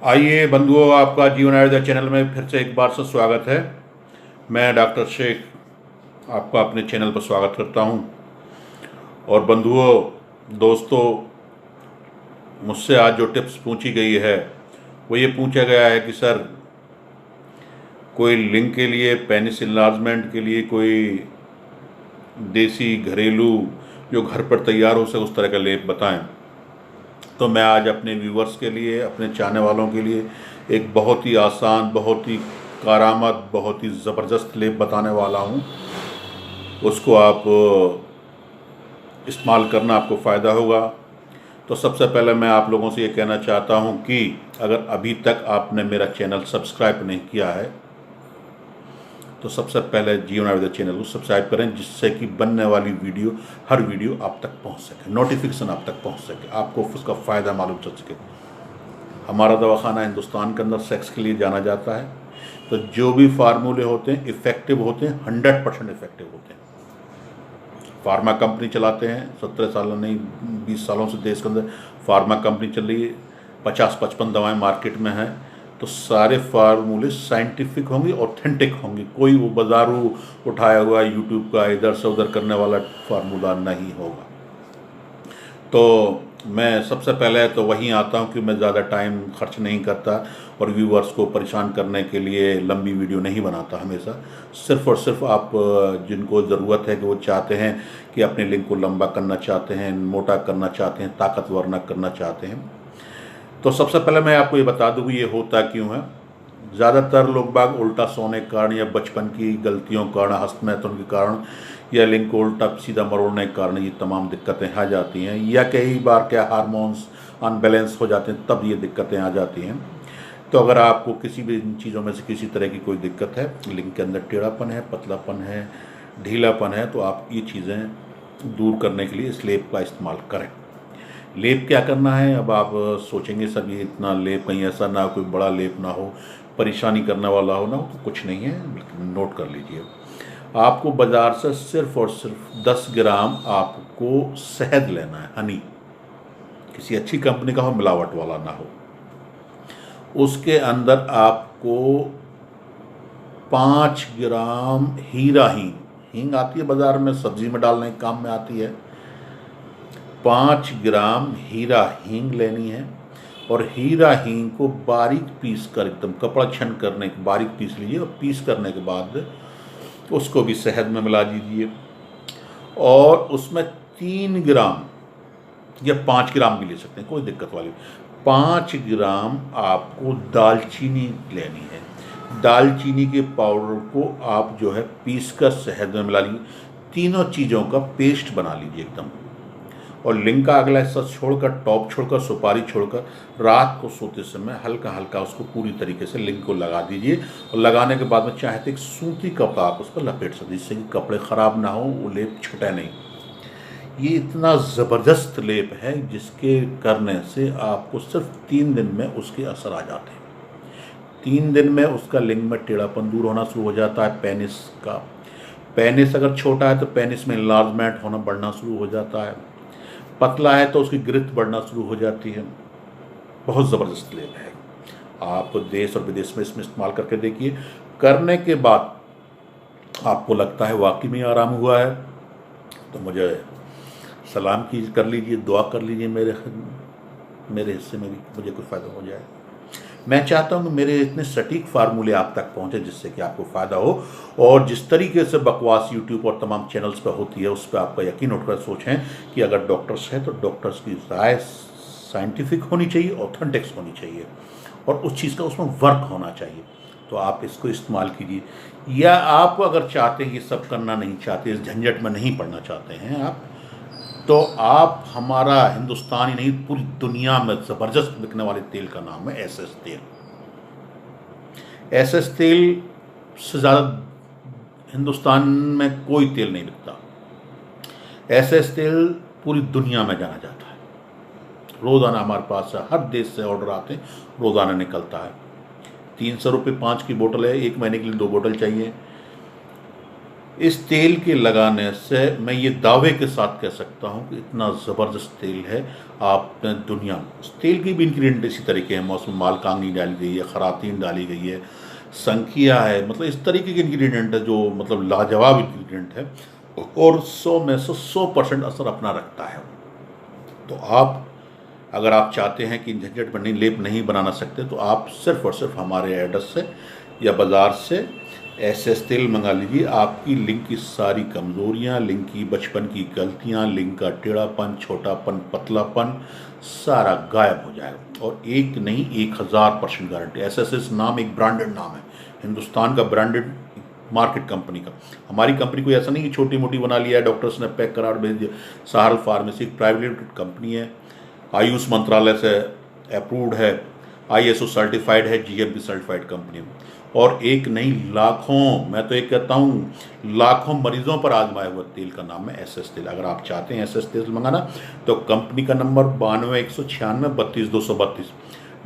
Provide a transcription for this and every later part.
आइए बंधुओं, आपका जीवन आयुर्वेद चैनल में फिर से एक बार से स्वागत है। मैं डॉक्टर शेख आपका अपने चैनल पर स्वागत करता हूं। और बंधुओं, दोस्तों, मुझसे आज जो टिप्स पूछी गई है वो ये पूछा गया है कि सर, कोई लिंग के लिए, पेनिस इनलार्जमेंट के लिए कोई देसी घरेलू जो घर पर तैयार हो सके उस तरह का लेप बताएं। तो मैं आज अपने व्यूवर्स के लिए, अपने चाहने वालों के लिए एक बहुत ही आसान, बहुत ही कारामद, बहुत ही ज़बरदस्त लेप बताने वाला हूँ। उसको आप इस्तेमाल करना, आपको फ़ायदा होगा। तो सबसे पहले मैं आप लोगों से ये कहना चाहता हूँ कि अगर अभी तक आपने मेरा चैनल सब्सक्राइब नहीं किया है तो सबसे पहले जीवन आयुर्वेद चैनल को सब्सक्राइब करें, जिससे कि बनने वाली वीडियो, हर वीडियो आप तक पहुंच सके, नोटिफिकेशन आप तक पहुंच सके, आपको उसका फ़ायदा मालूम चल सके। हमारा दवाखाना हिंदुस्तान के अंदर सेक्स के लिए जाना जाता है, तो जो भी फार्मूले होते हैं इफ़ेक्टिव होते हैं, 100% इफ़ेक्टिव होते हैं। फार्मा कंपनी चलाते हैं, 17 सालों नहीं 20 सालों से देश के अंदर फार्मा कंपनी चल रही है, 50-55 दवाएँ मार्केट में हैं। तो सारे फार्मूले साइंटिफिक होंगे, ऑथेंटिक होंगे, कोई वो बाजारू उठाया हुआ यूट्यूब का इधर से उधर करने वाला फार्मूला नहीं होगा। तो मैं सबसे पहले तो वहीं आता हूँ कि मैं ज़्यादा टाइम खर्च नहीं करता और व्यूअर्स को परेशान करने के लिए लंबी वीडियो नहीं बनाता हमेशा। सिर्फ़ और सिर्फ आप जिनको ज़रूरत है कि वो चाहते हैं कि अपने लिंग को लंबा करना चाहते हैं, मोटा करना चाहते हैं, ताकतवर न करना चाहते हैं, तो सबसे पहले मैं आपको ये बता दूँ कि ये होता क्यों है। ज़्यादातर लोग बाग उल्टा सोने के कारण या बचपन की गलतियों के कारण, हस्तमैथुन के कारण या लिंग को उल्टा सीधा मरोड़ने के कारण ये तमाम दिक्कतें आ जाती हैं, या कई बार क्या हार्मोन्स अनबैलेंस हो जाते हैं तब ये दिक्कतें आ जाती हैं। तो अगर आपको किसी भी इन चीज़ों में से किसी तरह की कोई दिक्कत है, लिंग के अंदर टेढ़ापन है, पतलापन है, ढीलापन है, तो आप ये चीज़ें दूर करने के लिए इस लेप का इस्तेमाल करें। लेप क्या करना है, अब आप सोचेंगे सर ये इतना लेप, कहीं ऐसा ना कोई बड़ा लेप ना हो, परेशानी करने वाला हो ना हो, तो कुछ नहीं है, लेकिन नोट कर लीजिए। आपको बाज़ार से सिर्फ और सिर्फ 10 ग्राम आपको शहद लेना है, हनी, किसी अच्छी कंपनी का हो, मिलावट वाला ना हो। उसके अंदर आपको 5 ग्राम हीरा हींग, हींग आती है बाज़ार में, सब्जी में डालने के काम में आती है, 5 ग्राम हीरा हींग लेनी है। और हीरा हींग को बारीक पीस कर, एकदम कपड़ा छन करने के बारीक पीस लीजिए, और पीस करने के बाद उसको भी शहद में मिला दीजिए। और उसमें 3 ग्राम या 5 ग्राम भी ले सकते हैं, कोई दिक्कत वाली, 5 ग्राम आपको दालचीनी लेनी है। दालचीनी के पाउडर को आप जो है पीस कर शहद में मिला लीजिए, तीनों चीज़ों का पेस्ट बना लीजिए एकदम। और लिंग का अगला हिस्सा छोड़कर, टॉप छोड़कर, सुपारी छोड़कर, रात को सोते समय हल्का हल्का उसको पूरी तरीके से लिंग को लगा दीजिए। और लगाने के बाद में चाहे तो एक सूती कपड़ा आप उस पर लपेट सकते, जिससे कि कपड़े ख़राब ना हो, वो लेप छुटे नहीं। ये इतना ज़बरदस्त लेप है जिसके करने से आपको सिर्फ 3 दिन में उसके असर आ जाते हैं। 3 दिन में उसका लिंग में टेढ़ापन दूर होना शुरू हो जाता है। पेनिस का, पेनिस अगर छोटा है तो पेनिस में इनलार्जमेंट होना, बढ़ना शुरू हो जाता है। पतला है तो उसकी ग्रिथ बढ़ना शुरू हो जाती है। बहुत ज़बरदस्त लेप है, आप देश और विदेश में इसमें इस्तेमाल करके देखिए। करने के बाद आपको लगता है वाकई में आराम हुआ है तो मुझे सलाम की कर लीजिए, दुआ कर लीजिए मेरे हिस्से में भी मुझे कोई फ़ायदा हो जाए। मैं चाहता हूँ कि मेरे इतने सटीक फार्मूले आप तक पहुँचे जिससे कि आपको फ़ायदा हो। और जिस तरीके से बकवास यूट्यूब और तमाम चैनल्स पर होती है उस पर आपका यकीन उठकर सोचें कि अगर डॉक्टर्स हैं तो डॉक्टर्स की राय साइंटिफिक होनी चाहिए, ऑथेंटिक्स होनी चाहिए, और उस चीज़ का उसमें वर्क होना चाहिए। तो आप इसको इस्तेमाल कीजिए। या आप अगर चाहते हैं ये सब करना नहीं चाहते, इस झंझट में नहीं पड़ना चाहते हैं आप, तो आप, हमारा हिंदुस्तान ही नहीं पूरी दुनिया में ज़बरदस्त बिकने वाले तेल का नाम है एसएस तेल। एसएस तेल से ज़्यादा हिंदुस्तान में कोई तेल नहीं बिकता। एसएस तेल पूरी दुनिया में जाना जाता है। रोज़ाना हमारे पास हर देश से ऑर्डर आते हैं, रोज़ाना निकलता है। 300 रुपये 5 की बोतल है, 1 महीने के लिए 2 बोतल चाहिए। इस तेल के लगाने से मैं ये दावे के साथ कह सकता हूँ कि इतना ज़बरदस्त तेल है आपने दुनिया में। उस तेल की भी इंग्रेडिएंट इसी तरीके हैं, उसमें मालकांगनी डाली गई है, खरातीन डाली गई है, संखिया है, मतलब इस तरीके के इंग्रेडिएंट है जो मतलब लाजवाब इंग्रेडिएंट है और 100 में से 100% असर अपना रखता है। तो आप अगर आप चाहते हैं कि झंझट बनी लेप नहीं बनाना सकते तो आप सिर्फ़ और सिर्फ हमारे एड्रेस से या बाज़ार से एसएस तेल मंगा लीजिए। आपकी लिंग की सारी कमज़ोरियाँ, लिंग की बचपन की गलतियाँ, लिंग का टेढ़ापन, छोटापन, पतलापन सारा गायब हो जाएगा। और एक नहीं 1000% गारंटी। एसएस नाम एक ब्रांडेड नाम है, हिंदुस्तान का ब्रांडेड मार्केट कंपनी का। हमारी कंपनी कोई ऐसा नहीं कि छोटी मोटी बना लिया है, डॉक्टर्स ने पैक करा भेज दिया। सहारल फार्मेसी एक प्राइवेट लिमिटेड कंपनी है, आयुष मंत्रालय से अप्रूव्ड है, आईएसओ सर्टिफाइड है, जीएमपी सर्टिफाइड कंपनी। और एक नहीं लाखों, मैं तो एक कहता हूँ लाखों मरीजों पर आजमाया हुआ तेल का नाम है एसएस तेल। अगर आप चाहते हैं एसएस तेल मंगाना तो कंपनी का नंबर 92 196 32 232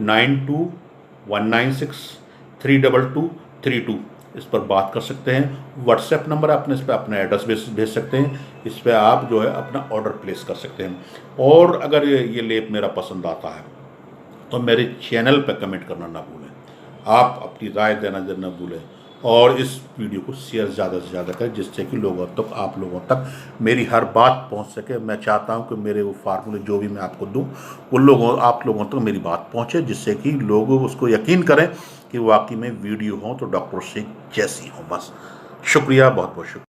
92 196 322 32। इस पर बात कर सकते हैं। व्हाट्सएप नंबर है अपने, इस पर अपना एड्रेस भेज सकते हैं, इस पर आप जो है अपना ऑर्डर प्लेस कर सकते हैं। और अगर ये लेप मेरा पसंद आता है तो मेरे चैनल पर कमेंट करना ना भूलें, आप अपनी राय देना न भूलें और इस वीडियो को शेयर ज़्यादा से ज़्यादा करें जिससे कि लोगों तक, आप लोगों तक मेरी हर बात पहुंच सके। मैं चाहता हूं कि मेरे वो फार्मूले जो भी मैं आपको दूं वो आप लोगों तक मेरी बात पहुंचे, जिससे कि लोग उसको यकीन करें कि वाकई में वीडियो हो तो डॉक्टर शेख जैसी हो। बस शुक्रिया, बहुत बहुत शुक्रिया।